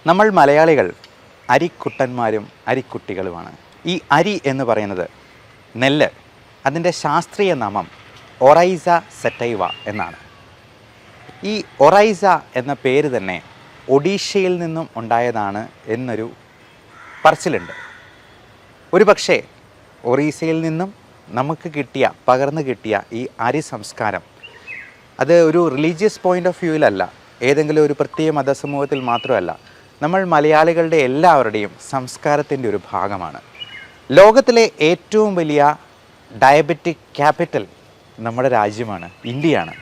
നമ്മൾ മലയാളികൾ അരിക്കുട്ടന്മാരും അരിക്കുട്ടികളുമാണ്. ഈ അരി എന്ന് പറയുന്നത് നെല്ല്, അതിൻ്റെ ശാസ്ത്രീയ നാമം ഒറൈസ സെറ്റൈവ എന്നാണ്. ഈ ഒറൈസ എന്ന പേര് തന്നെ ഒഡീഷയിൽ നിന്നും ഉണ്ടായതാണ് എന്നൊരു പറച്ചിലുണ്ട്. ഒരു പക്ഷേ ഒറീസയിൽ നിന്നും നമുക്ക് പകർന്നു കിട്ടിയ ഈ അരി സംസ്കാരം അത് ഒരു റിലീജിയസ് പോയിൻ്റ് ഓഫ് വ്യൂവിലല്ല, ഏതെങ്കിലും ഒരു പ്രത്യേക മതസമൂഹത്തിൽ മാത്രമല്ല, നമ്മൾ മലയാളികളുടെ എല്ലാവരുടെയും സംസ്കാരത്തിൻ്റെ ഒരു ഭാഗമാണ്. ലോകത്തിലെ ഏറ്റവും വലിയ ഡയബറ്റിക് ക്യാപിറ്റൽ നമ്മുടെ രാജ്യമാണ്, ഇന്ത്യയാണ്.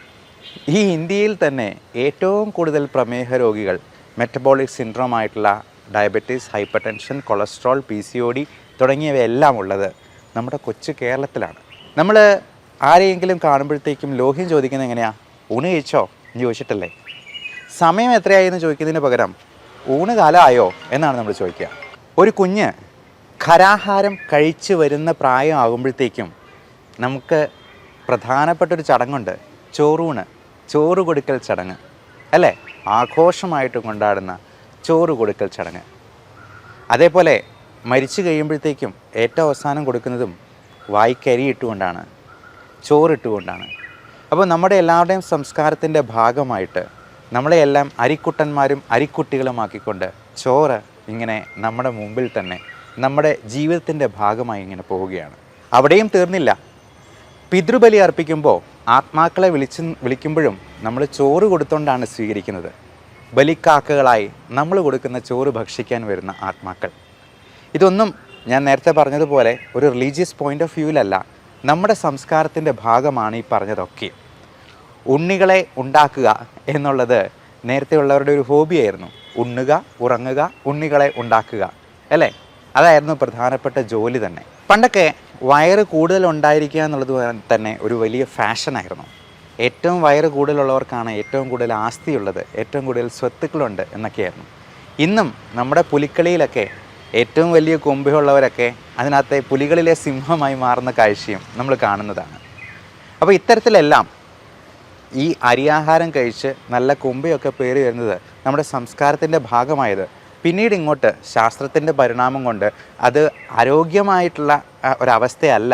ഈ ഇന്ത്യയിൽ തന്നെ ഏറ്റവും കൂടുതൽ പ്രമേഹ രോഗികൾ, മെറ്റബോളിക് സിൻഡ്രോം ആയിട്ടുള്ള diabetes, hyper tension, cholesterol, PCOD തുടങ്ങിയവയെല്ലാം ഉള്ളത് നമ്മുടെ കൊച്ചു കേരളത്തിലാണ്. നമ്മൾ ആരെയെങ്കിലും കാണുമ്പോഴത്തേക്കും ലോഹ്യം ചോദിക്കുന്നത് എങ്ങനെയാണ്? ഊണ് കഴിച്ചോ എന്ന് ചോദിച്ചിട്ടല്ലേ. സമയം എത്രയായി എന്ന് ചോദിക്കുന്നതിന് പകരം ഊണ് കാലമായോ എന്നാണ് നമ്മൾ ചോദിക്കുക. ഒരു കുഞ്ഞ് ഖരാഹാരം കഴിച്ചു വരുന്ന പ്രായമാകുമ്പോഴത്തേക്കും നമുക്ക് പ്രധാനപ്പെട്ടൊരു ചടങ്ങുണ്ട്, ചോറ് കൊടുക്കൽ ചടങ്ങ് അല്ലേ? ആഘോഷമായിട്ട് കൊണ്ടാടുന്ന ചോറ് കൊടുക്കൽ ചടങ്ങ്. അതേപോലെ മരിച്ചു കഴിയുമ്പോഴത്തേക്കും ഏറ്റവും അവസാനം കൊടുക്കുന്നതും വായ്ക്കരി ഇട്ടുകൊണ്ടാണ്, ചോറിട്ടുകൊണ്ടാണ്. അപ്പോൾ നമ്മുടെ എല്ലാവരുടെയും സംസ്കാരത്തിൻ്റെ ഭാഗമായിട്ട് നമ്മളെയെല്ലാം അരിക്കുട്ടന്മാരും അരിക്കുട്ടികളുമാക്കിക്കൊണ്ട് ചോറ് ഇങ്ങനെ നമ്മുടെ മുമ്പിൽ തന്നെ നമ്മുടെ ജീവിതത്തിൻ്റെ ഭാഗമായി ഇങ്ങനെ അവിടെയും തീർന്നില്ല. പിതൃബലി അർപ്പിക്കുമ്പോൾ ആത്മാക്കളെ വിളിക്കുമ്പോഴും നമ്മൾ ചോറ് കൊടുത്തുകൊണ്ടാണ് സ്വീകരിക്കുന്നത്. ബലിക്കാക്കകളായി നമ്മൾ കൊടുക്കുന്ന ചോറ് ഭക്ഷിക്കാൻ വരുന്ന ആത്മാക്കൾ. ഇതൊന്നും ഞാൻ നേരത്തെ പറഞ്ഞതുപോലെ ഒരു റിലീജിയസ് പോയിൻ്റ് ഓഫ് വ്യൂവിലല്ല, നമ്മുടെ സംസ്കാരത്തിൻ്റെ ഭാഗമാണ് ഈ പറഞ്ഞതൊക്കെ. ഉണ്ണികളെ ഉണ്ടാക്കുക എന്നുള്ളത് നേരത്തെ ഉള്ളവരുടെ ഒരു ഹോബിയായിരുന്നു. ഉണ്ണുക, ഉറങ്ങുക, ഉണ്ണികളെ ഉണ്ടാക്കുക അല്ലേ? അതായിരുന്നു പ്രധാനപ്പെട്ട ജോലി തന്നെ. പണ്ടൊക്കെ വയറ് കൂടുതൽ ഉണ്ടായിരിക്കുക എന്നുള്ളത് തന്നെ ഒരു വലിയ ഫാഷനായിരുന്നു. ഏറ്റവും വയറ് കൂടുതലുള്ളവർക്കാണ് ഏറ്റവും കൂടുതൽ ആസ്തിയുള്ളത്, ഏറ്റവും കൂടുതൽ സ്വത്തുക്കളുണ്ട് എന്നൊക്കെയായിരുന്നു. ഇന്നും നമ്മുടെ പുലിക്കളിയിലൊക്കെ ഏറ്റവും വലിയ കൊമ്പുള്ളവരൊക്കെ അതിനകത്തെ പുലികളിലെ സിംഹമായി മാറുന്ന കാഴ്ചയും നമ്മൾ കാണുന്നതാണ്. അപ്പോൾ ഇത്തരത്തിലെല്ലാം ഈ അരിയാഹാരം കഴിച്ച് നല്ല കൊമ്പയൊക്കെ പേറി വരുന്നത് നമ്മുടെ സംസ്കാരത്തിൻ്റെ ഭാഗമായത് പിന്നീട് ഇങ്ങോട്ട് ശാസ്ത്രത്തിൻ്റെ പരിണാമം കൊണ്ട് അത് ആരോഗ്യമായിട്ടുള്ള ഒരവസ്ഥയല്ല,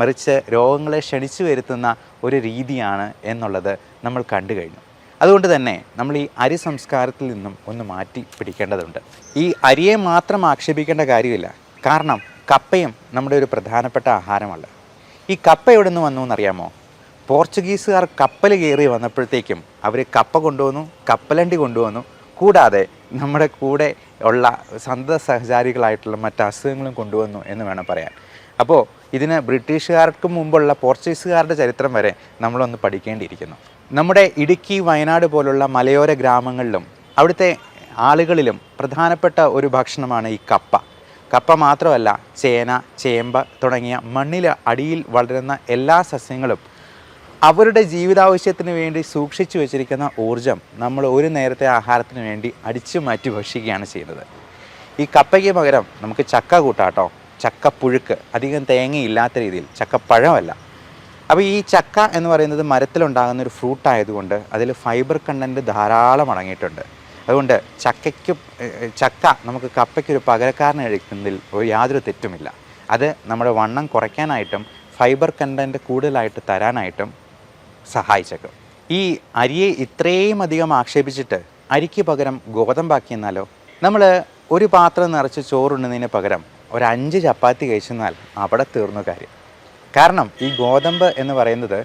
മറിച്ച് രോഗങ്ങളെ ക്ഷണിച്ചു വരുത്തുന്ന ഒരു രീതിയാണ് എന്നുള്ളത് നമ്മൾ കണ്ടു കഴിഞ്ഞു. അതുകൊണ്ട് തന്നെ നമ്മൾ ഈ അരി സംസ്കാരത്തിൽ നിന്നും ഒന്ന് മാറ്റി പിടിക്കേണ്ടതുണ്ട്. ഈ അരിയെ മാത്രം ആക്ഷേപിക്കേണ്ട കാര്യമില്ല, കാരണം കപ്പയും നമ്മുടെ ഒരു പ്രധാനപ്പെട്ട ആഹാരമല്ല. ഈ കപ്പ എവിടെ നിന്ന് വന്നു എന്നറിയാമോ? പോർച്ചുഗീസുകാർ കപ്പൽ കയറി വന്നപ്പോഴത്തേക്കും അവർ കപ്പ കൊണ്ടുവന്നു, കപ്പലണ്ടി കൊണ്ടുവന്നു, കൂടാതെ നമ്മുടെ കൂടെ ഉള്ള സന്തത സഹചാരികളായിട്ടുള്ള മറ്റ് അസുഖങ്ങളും കൊണ്ടുവന്നു എന്ന് വേണം പറയാൻ. അപ്പോൾ ഇതിന് ബ്രിട്ടീഷുകാർക്ക് മുമ്പുള്ള പോർച്ചുഗീസുകാരുടെ ചരിത്രം വരെ നമ്മളൊന്ന് പഠിക്കേണ്ടിയിരിക്കുന്നു. നമ്മുടെ ഇടുക്കി, വയനാട് പോലുള്ള മലയോര ഗ്രാമങ്ങളിലും അവിടുത്തെ ആളുകളിലും പ്രധാനപ്പെട്ട ഒരു ഭക്ഷണമാണ് ഈ കപ്പ. കപ്പ മാത്രമല്ല, ചേന, ചേമ്പ് തുടങ്ങിയ മണ്ണിൽ അടിയിൽ വളരുന്ന എല്ലാ സസ്യങ്ങളും അവരുടെ ജീവിതാവശ്യത്തിന് വേണ്ടി സൂക്ഷിച്ചു വച്ചിരിക്കുന്ന ഊർജം നമ്മൾ ഒരു നേരത്തെ ആഹാരത്തിന് വേണ്ടി അടിച്ചു മാറ്റി ഭക്ഷിക്കുകയാണ് ചെയ്യുന്നത്. ഈ കപ്പയ്ക്ക് പകരം നമുക്ക് ചക്ക കൂട്ടാട്ടോ, ചക്കപ്പുഴുക്ക്, അധികം തേങ്ങയില്ലാത്ത രീതിയിൽ, ചക്കപ്പഴമല്ല. അപ്പോൾ ഈ ചക്ക എന്ന് പറയുന്നത് മരത്തിലുണ്ടാകുന്ന ഒരു ഫ്രൂട്ട് ആയതുകൊണ്ട് അതിൽ ഫൈബർ കണ്ടൻറ്റ് ധാരാളം അടങ്ങിയിട്ടുണ്ട്. അതുകൊണ്ട് ചക്ക നമുക്ക് കപ്പയ്ക്കൊരു പകരക്കാരനെ കഴിക്കുന്നതിൽ യാതൊരു തെറ്റുമില്ല. അത് നമ്മുടെ വണ്ണം കുറയ്ക്കാനായിട്ടും ഫൈബർ കണ്ടൻറ്റ് കൂടുതലായിട്ട് തരാനായിട്ടും സഹായിച്ചേക്കും. ഈ അരിയെ ഇത്രയും അധികം ആക്ഷേപിച്ചിട്ട് അരിക്ക് പകരം ഗോതമ്പാക്കി എന്നാലോ? നമ്മൾ ഒരു പാത്രം നിറച്ച് ചോറുണ്ണുന്നതിന് പകരം ഒരു 5 ചപ്പാത്തി കഴിച്ചെന്നാൽ അവിടെ തീർന്നു കാര്യം. കാരണം ഈ ഗോതമ്പ് എന്ന് പറയുന്നത്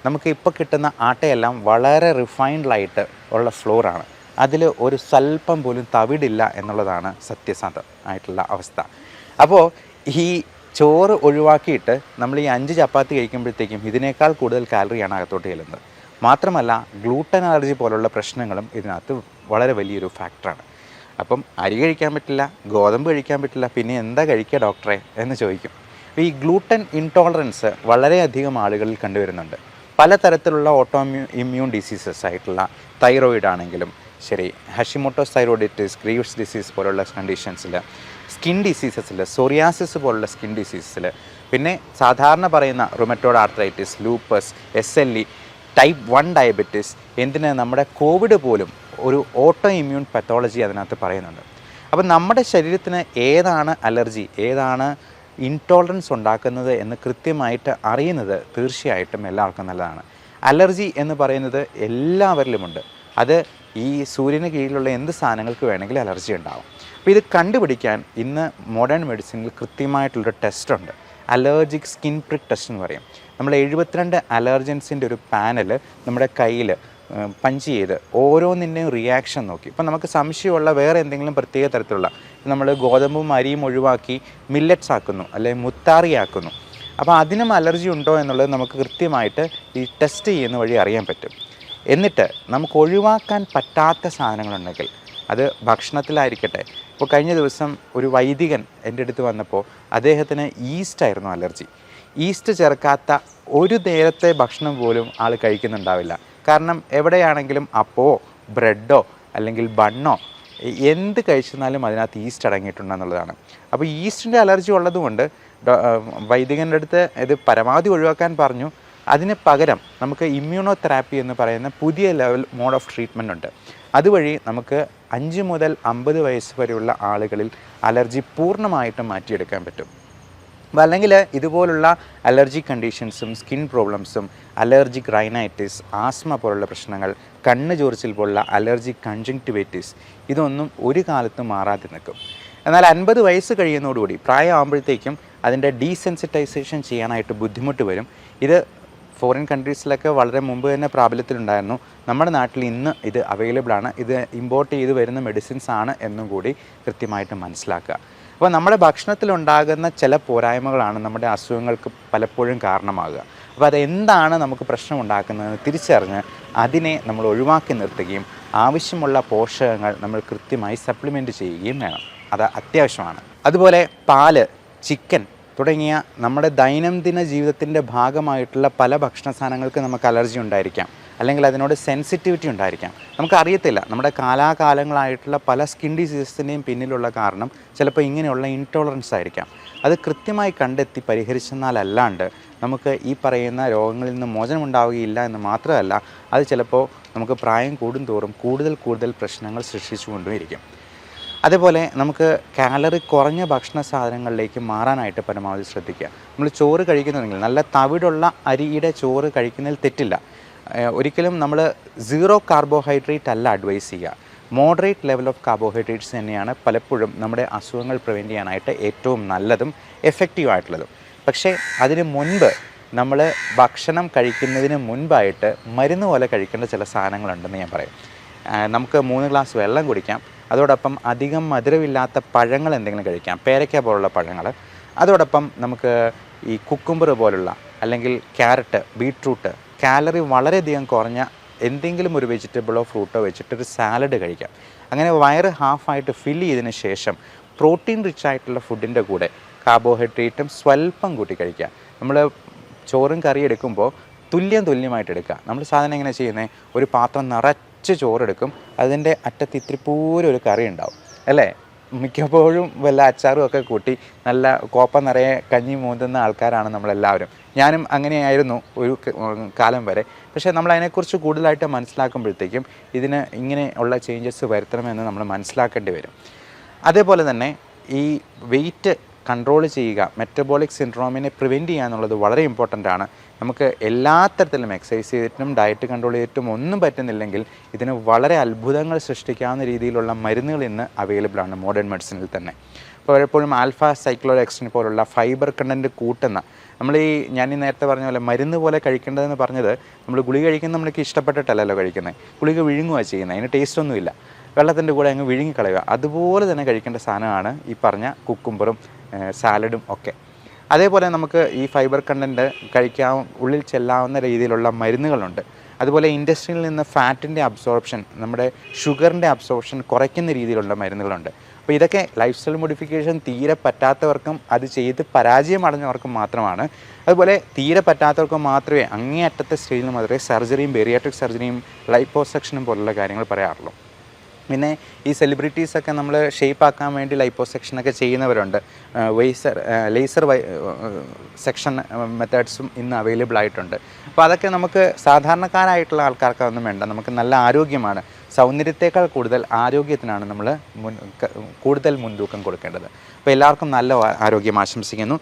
നമുക്ക് ഇപ്പോൾ കിട്ടുന്ന ആട്ടയെല്ലാം വളരെ റിഫൈൻഡായിട്ട് ഉള്ള ഫ്ലോറാണ്. അതിൽ ഒരു സ്വല്പം പോലും തവിടില്ല എന്നുള്ളതാണ് സത്യസന്ധം ആയിട്ടുള്ള അവസ്ഥ. അപ്പോൾ ഈ ചോറ് ഒഴിവാക്കിയിട്ട് നമ്മൾ ഈ 5 ചപ്പാത്തി കഴിക്കുമ്പോഴത്തേക്കും ഇതിനേക്കാൾ കൂടുതൽ കാലറിയാണ് അകത്തോട്ട് ചെല്ലുന്നത്. മാത്രമല്ല ഗ്ലൂട്ടൻ അലർജി പോലുള്ള പ്രശ്നങ്ങളും ഇതിനകത്ത് വളരെ വലിയൊരു ഫാക്ടറാണ്. അപ്പം അരി കഴിക്കാൻ പറ്റില്ല, ഗോതമ്പ് കഴിക്കാൻ പറ്റില്ല, പിന്നെ എന്താ കഴിക്കുക ഡോക്ടറെ എന്ന് ചോദിക്കും. ഈ ഗ്ലൂട്ടൻ ഇൻടോളറൻസ് വളരെയധികം ആളുകളിൽ കണ്ടുവരുന്നുണ്ട്. പലതരത്തിലുള്ള ഇമ്മ്യൂൺ ഡിസീസസ് ആയിട്ടുള്ള തൈറോയിഡ് ആണെങ്കിലും ശരി, ഹഷിമോട്ടോസ് തൈറോയിഡിറ്റിസ്, ഗ്രീവ്സ് ഡിസീസ് പോലുള്ള കണ്ടീഷൻസിൽ, സ്കിൻ ഡിസീസസിൽ, സോറിയാസിസ് പോലുള്ള സ്കിൻ ഡിസീസസിൽ, പിന്നെ സാധാരണ പറയുന്ന rheumatoid arthritis, lupus, SLE, type 1 diabetes, എന്തിന് നമ്മുടെ കോവിഡ് പോലും ഒരു ഓട്ടോ ഇമ്മ്യൂൺ പത്തോളജി അതിനകത്ത് പറയുന്നുണ്ട്. അപ്പോൾ നമ്മുടെ ശരീരത്തിന് ഏതാണ് അലർജി, ഏതാണ് ഇൻടോളറൻസ് ഉണ്ടാക്കുന്നത് എന്ന് കൃത്യമായിട്ട് അറിയുന്നത് തീർച്ചയായിട്ടും എല്ലാവർക്കും നല്ലതാണ്. അലർജി എന്ന് പറയുന്നത് എല്ലാവരിലുമുണ്ട്. അത് ഈ സൂര്യന് കീഴിലുള്ള എന്ത് സാധനങ്ങൾക്ക് വേണമെങ്കിലും അലർജി ഉണ്ടാകും. അപ്പോൾ ഇത് കണ്ടുപിടിക്കാൻ ഇന്ന് മോഡേൺ മെഡിസിനിൽ കൃത്യമായിട്ടുള്ളൊരു ടെസ്റ്റുണ്ട്. അലർജിക് സ്കിൻ പ്രിക്ക് ടെസ്റ്റ് എന്ന് പറയും. നമ്മൾ 72 അലർജൻസിൻ്റെ ഒരു പാനൽ നമ്മുടെ കയ്യിൽ പഞ്ച് ചെയ്ത് ഓരോന്നിൻ്റെയും റിയാക്ഷൻ നോക്കി. ഇപ്പം നമുക്ക് സംശയമുള്ള വേറെ എന്തെങ്കിലും പ്രത്യേക തരത്തിലുള്ള, നമ്മൾ ഗോതമ്പും അരിയും ഒഴിവാക്കി മില്ലറ്റ്സ് ആക്കുന്നു അല്ലെങ്കിൽ മുത്താറി ആക്കുന്നു, അപ്പോൾ അതിനും അലർജി ഉണ്ടോ എന്നുള്ളത് നമുക്ക് കൃത്യമായിട്ട് ഈ ടെസ്റ്റ് ചെയ്യുന്ന വഴി അറിയാൻ പറ്റും. എന്നിട്ട് നമുക്ക് ഒഴിവാക്കാൻ പറ്റാത്ത സാധനങ്ങളുണ്ടെങ്കിൽ അത് ഭക്ഷണത്തിലായിരിക്കട്ടെ. ഇപ്പോൾ കഴിഞ്ഞ ദിവസം ഒരു വൈദികൻ എൻ്റെ അടുത്ത് വന്നപ്പോൾ അദ്ദേഹത്തിന് ഈസ്റ്റായിരുന്നു അലർജി. ഈസ്റ്റ് ചേർക്കാത്ത ഒരു നേരത്തെ ഭക്ഷണം പോലും ആൾ കഴിക്കുന്നുണ്ടാവില്ല. കാരണം എവിടെയാണെങ്കിലും അപ്പോ ബ്രെഡോ അല്ലെങ്കിൽ ബണ്ണോ എന്ത് കഴിച്ചെന്നാലും അതിനകത്ത് ഈസ്റ്റ് അടങ്ങിയിട്ടുണ്ടെന്നുള്ളതാണ്. അപ്പോൾ ഈസ്റ്റിൻ്റെ അലർജി ഉള്ളതുകൊണ്ട് വൈദികൻ്റെ അടുത്ത് ഇത് പരമാവധി ഒഴിവാക്കാൻ പറഞ്ഞു. അതിന് പകരം നമുക്ക് ഇമ്മ്യൂണോ തെറാപ്പി എന്ന് പറയുന്ന പുതിയ ലെവൽ മോഡ് ഓഫ് ട്രീറ്റ്മെൻ്റ് ഉണ്ട്. അതുവഴി നമുക്ക് 5 മുതൽ 50 വയസ്സ് വരെയുള്ള ആളുകളിൽ അലർജി പൂർണ്ണമായിട്ടും മാറ്റിയെടുക്കാൻ പറ്റും. അല്ലെങ്കിൽ ഇതുപോലുള്ള അലർജി കണ്ടീഷൻസും സ്കിൻ പ്രോബ്ലംസും അലർജിക് റൈനൈറ്റിസ്, ആസ്മ പോലുള്ള പ്രശ്നങ്ങൾ, കണ്ണ് ചൊറിച്ചിൽ പോലുള്ള അലർജിക് കൺജങ്ക്റ്റിവൈറ്റിസ് ഇതൊന്നും ഒരു കാലത്തും മാറാതെ നിൽക്കും. എന്നാൽ 50 വയസ്സ് കഴിയുന്നതോടുകൂടി പ്രായമാകുമ്പോഴത്തേക്കും അതിൻ്റെ ഡീസെൻസിറ്റൈസേഷൻ ചെയ്യാനായിട്ട് ബുദ്ധിമുട്ട് വരും. ഇത് ഫോറിൻ കൺട്രീസിലൊക്കെ വളരെ മുമ്പ് തന്നെ പ്രാബല്യത്തിലുണ്ടായിരുന്നു. നമ്മുടെ നാട്ടിൽ ഇന്ന് ഇത് അവൈലബിൾ ആണ്. ഇത് ഇമ്പോർട്ട് ചെയ്ത് വരുന്ന മെഡിസിൻസ് ആണ് എന്നും കൂടി കൃത്യമായിട്ട് മനസ്സിലാക്കുക. അപ്പോൾ നമ്മുടെ ഭക്ഷണത്തിലുണ്ടാകുന്ന ചില പോരായ്മകളാണ് നമ്മുടെ അസുഖങ്ങൾക്ക് പലപ്പോഴും കാരണമാകുക. അപ്പോൾ അതെന്താണ് നമുക്ക് പ്രശ്നം ഉണ്ടാക്കുന്നതെന്ന് തിരിച്ചറിഞ്ഞ് അതിനെ നമ്മൾ ഒഴിവാക്കി നിർത്തുകയും ആവശ്യമുള്ള പോഷകങ്ങൾ നമ്മൾ കൃത്യമായി സപ്ലിമെൻറ്റ് ചെയ്യുകയും വേണം. അത് അത്യാവശ്യമാണ്. അതുപോലെ പാല്, ചിക്കൻ തുടങ്ങിയ നമ്മുടെ ദൈനംദിന ജീവിതത്തിൻ്റെ ഭാഗമായിട്ടുള്ള പല ഭക്ഷണ സാധനങ്ങൾക്ക് നമുക്ക് അലർജി ഉണ്ടായിരിക്കാം, അല്ലെങ്കിൽ അതിനോട് സെൻസിറ്റിവിറ്റി ഉണ്ടായിരിക്കാം. നമുക്കറിയത്തില്ല. നമ്മുടെ കാലാകാലങ്ങളായിട്ടുള്ള പല സ്കിൻ ഡിസീസസിൻ്റെയും പിന്നിലുള്ള കാരണം ചിലപ്പോൾ ഇങ്ങനെയുള്ള ഇൻടോളറൻസ് ആയിരിക്കാം. അത് കൃത്യമായി കണ്ടെത്തി പരിഹരിച്ചെന്നാലല്ലാണ്ട് നമുക്ക് ഈ പറയുന്ന രോഗങ്ങളിൽ നിന്ന് മോചനം ഉണ്ടാവുകയില്ല എന്ന് മാത്രമല്ല, അത് ചിലപ്പോൾ നമുക്ക് പ്രായം കൂടുന്തോറും കൂടുതൽ പ്രശ്നങ്ങൾ സൃഷ്ടിച്ചുകൊണ്ടുമിരിക്കും. അതേപോലെ നമുക്ക് കാലറി കുറഞ്ഞ ഭക്ഷണ സാധനങ്ങളിലേക്ക് മാറാനായിട്ട് പരമാവധി ശ്രദ്ധിക്കുക. നമ്മൾ ചോറ് കഴിക്കുന്നുണ്ടെങ്കിൽ നല്ല തവിടുള്ള അരിയുടെ ചോറ് കഴിക്കുന്നതിൽ തെറ്റില്ല. ഒരിക്കലും നമ്മൾ 0 കാർബോഹൈഡ്രേറ്റ് അല്ല അഡ്വൈസ് ചെയ്യുക. മോഡറേറ്റ് ലെവൽ ഓഫ് കാർബോഹൈഡ്രേറ്റ്സ് തന്നെയാണ് പലപ്പോഴും നമ്മുടെ അസുഖങ്ങൾ പ്രിവെൻറ്റ് ചെയ്യാനായിട്ട് ഏറ്റവും നല്ലതും എഫക്റ്റീവായിട്ടുള്ളതും. പക്ഷേ അതിന് മുൻപ് നമ്മൾ ഭക്ഷണം കഴിക്കുന്നതിന് മുൻപായിട്ട് മരുന്ന് പോലെ കഴിക്കേണ്ട ചില സാധനങ്ങളുണ്ടെന്ന് ഞാൻ പറയും. നമുക്ക് 3 ഗ്ലാസ് വെള്ളം കുടിക്കാം. അതോടൊപ്പം അധികം മധുരമില്ലാത്ത പഴങ്ങൾ എന്തെങ്കിലും കഴിക്കാം, പേരയ്ക്ക പോലുള്ള പഴങ്ങൾ. അതോടൊപ്പം നമുക്ക് ഈ കുക്കുംബർ പോലുള്ള അല്ലെങ്കിൽ ക്യാരറ്റ്, ബീട്രൂട്ട്, കാലറി വളരെയധികം കുറഞ്ഞ എന്തെങ്കിലും ഒരു വെജിറ്റബിളോ ഫ്രൂട്ടോ വെച്ചിട്ടൊരു സാലഡ് കഴിക്കാം. അങ്ങനെ വയറ് ഹാഫായിട്ട് ഫില്ല് ചെയ്തതിന് ശേഷം പ്രോട്ടീൻ റിച്ച് ആയിട്ടുള്ള ഫുഡിൻ്റെ കൂടെ കാർബോഹൈഡ്രേറ്റും സ്വല്പം കൂട്ടി കഴിക്കുക. നമ്മൾ ചോറും കറി എടുക്കുമ്പോൾ തുല്യമായിട്ട് എടുക്കുക. നമ്മൾ സാധാരണ എങ്ങനെ ചെയ്യുന്നത്, ഒരു പാത്രം നിറച്ച് ചോറെടുക്കും, അതിൻ്റെ അറ്റത്ത് ഇത്തിരി പൂരം ഒരു കറി ഉണ്ടാവും അല്ലേ. മിക്കപ്പോഴും വല്ല അച്ചാറും ഒക്കെ കൂട്ടി നല്ല കോപ്പ നിറയെ കഞ്ഞി മൂന്നുന്ന ആൾക്കാരാണ് നമ്മളെല്ലാവരും. ഞാനും അങ്ങനെയായിരുന്നു ഒരു കാലം വരെ. പക്ഷേ നമ്മൾ അതിനെക്കുറിച്ച് കൂടുതലായിട്ട് മനസ്സിലാക്കുമ്പോഴത്തേക്കും ഇതിന് ഇങ്ങനെ ഉള്ള ചേഞ്ചസ് വരുത്തണമെന്ന് നമ്മൾ മനസ്സിലാക്കേണ്ടി വരും. അതേപോലെ തന്നെ ഈ വെയിറ്റ് കൺട്രോൾ ചെയ്യുക, മെറ്റബോളിക് സിൻഡ്രോമിനെ പ്രിവെൻറ്റ് ചെയ്യുക എന്നുള്ളത് വളരെ ഇമ്പോർട്ടൻ്റ് ആണ്. നമുക്ക് എല്ലാ തരത്തിലും എക്സസൈസ് ചെയ്തിട്ടും ഡയറ്റ് കൺട്രോൾ ചെയ്തിട്ടും ഒന്നും പറ്റുന്നില്ലെങ്കിൽ ഇതിന് വളരെ അത്ഭുതങ്ങൾ സൃഷ്ടിക്കാവുന്ന രീതിയിലുള്ള മരുന്നുകൾ ഇന്ന് അവൈലബിൾ ആണ് മോഡേൺ മെഡിസിനിൽ തന്നെ. അപ്പോൾ പലപ്പോഴും ആൽഫ സൈക്ലോഡെക്സിൻ പോലുള്ള ഫൈബർ കണ്ടൻറ്റ് കൂട്ടുന്ന, നമ്മൾ ഞാൻ ഈ നേരത്തെ പറഞ്ഞ പോലെ മരുന്ന് പോലെ കഴിക്കേണ്ടതെന്ന് പറഞ്ഞത്, നമ്മൾ ഗുളിക കഴിക്കുന്നത് നമ്മൾക്ക് ഇഷ്ടപ്പെട്ടിട്ടല്ലല്ലോ കഴിക്കുന്നത്. ഗുളിക വിഴുങ്ങുകയാണ് ചെയ്യുന്നത്, അതിന് ടേസ്റ്റൊന്നുമില്ല, വെള്ളത്തിൻ്റെ കൂടെ അങ്ങ് വിഴുങ്ങിക്കളയുക. അതുപോലെ തന്നെ കഴിക്കേണ്ട സാധനമാണ് ഈ പറഞ്ഞ കുക്കുംബറും സാലഡും ഒക്കെ. അതേപോലെ നമുക്ക് ഈ ഫൈബർ കണ്ടൻറ്റ് ഉള്ളിൽ ചെല്ലാവുന്ന രീതിയിലുള്ള മരുന്നുകളുണ്ട്. അതുപോലെ ഇൻഡസ്ട്രിയിൽ നിന്ന് ഫാറ്റിൻ്റെ അബ്സോർപ്ഷൻ, നമ്മുടെ ഷുഗറിൻ്റെ അബ്സോർപ്ഷൻ കുറയ്ക്കുന്ന രീതിയിലുള്ള മരുന്നുകളുണ്ട്. അപ്പോൾ ഇതൊക്കെ ലൈഫ് സ്റ്റൈൽ മോഡിഫിക്കേഷൻ തീരെ പറ്റാത്തവർക്കും അത് ചെയ്ത് പരാജയം അടഞ്ഞവർക്കും മാത്രമാണ്. അതുപോലെ തീരെ പറ്റാത്തവർക്ക് മാത്രമേ അങ്ങേയറ്റത്തെ സ്റ്റേജിൽ മാത്രമേ സർജറിയും ബേറിയാട്രിക് സർജറിയും ലൈപ്പോസെക്ഷനും പോലുള്ള കാര്യങ്ങൾ പറയാറുള്ളൂ. പിന്നെ ഈ സെലിബ്രിറ്റീസൊക്കെ നമ്മൾ ഷേപ്പ് ആക്കാൻ വേണ്ടി ലൈപ്പോസെക്ഷനൊക്കെ ചെയ്യുന്നവരുണ്ട്. ലേസർ സെക്ഷൻ മെത്തേഡ്സും ഇന്ന് അവൈലബിൾ ആയിട്ടുണ്ട്. അപ്പോൾ അതൊക്കെ നമുക്ക് സാധാരണക്കാരായിട്ടുള്ള ആൾക്കാർക്ക് അതൊന്നും വേണ്ട. നമുക്ക് നല്ല ആരോഗ്യമാണ്, സൗന്ദര്യത്തേക്കാൾ കൂടുതൽ ആരോഗ്യത്തിനാണ് നമ്മൾ കൂടുതൽ മുൻതൂക്കം കൊടുക്കേണ്ടത്. അപ്പോൾ എല്ലാവർക്കും നല്ല ആരോഗ്യം ആശംസിക്കുന്നു.